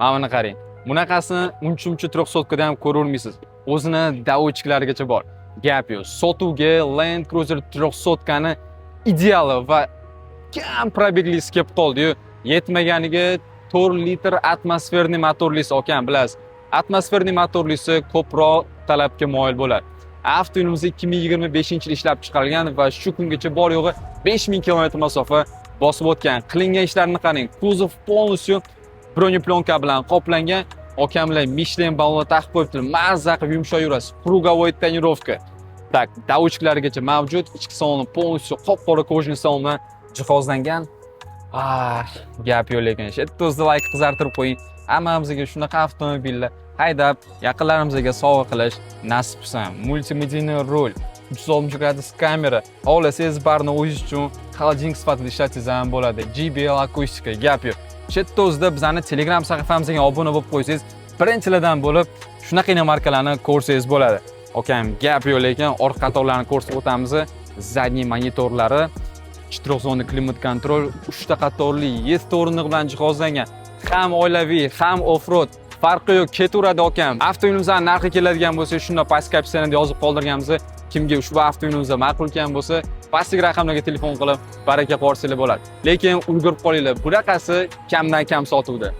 Mana buni qarang. Bunaqasini uncha 400 dan ham ko'rolmaysiz. O'zini davotchiklarigacha bor. Gap yo'q. Sotuvga Land Cruiser 400 ni ideali va kam probeglisi kelib qoldi-yu. Yetmaganiga 4 litr atmosferniy motorlisi olgan, bilasiz. Atmosferniy motorlisi ko'proq talabga moyil bo'ladi. Avtomobilimiz 2025-yil ishlab chiqarilgan va shu kungacha bor yo'g'i 5000 km masofa bosib o'tgan. Qilingan ishlarni qarang. Kuzov полностью broneplyonka bilan qoplangan. Okamlar Michelin ballon taqib qo'yibdi. Mazza qilib yumshoq yurasiz. Krugovой tonirovka. Tak, davotchiklarigacha mavjud. Ichki saloni полностью qop-qora kojniy salon bilan jihozlangan. Gap yo'q lekin. Shetda o'zida like qizartirib qo'ying. Hammamizga shunaqa avtomobillar haydab, yaqinlarimizga sovg'a qilish nasib qilsin. Multimedial rol, 360 gradus kamera, xohlasangiz barni o'yish uchun холодильник sifatida ishlatsangiz ham bo'ladi. JBL akustika, gap yo'q. Shetda o'zida bizning Telegram sahifamizga obuna bo'lib qo'ysangiz, birinchilardan bo'lib shunaqa markalarni ko'rsangiz bo'ladi. Okam, gap yo'q lekin orqa qatorlarni ko'rsatib o'tamiz. Zadniy monitorlari, 4 zona klimat kontrol, 3 ta qatorli 7 o'rindiq bilan jihozlangan. Ham oilaviy, ham off-road. Farqi yo'q, ketaveradi okam. Avtomobilimizning narxi keladigan bo'lsa, shunda pastki opsiyada yozib qoldirganmiz. Kimga ushbu avtomobilimiz ma'qul kelgan bo'lsa, pastki raqamlarga telefon qilib, baraka qo'rsanglar bo'ladi. Lekin ulgurib qolinglar, bunaqasi kamdan kam sotuvda.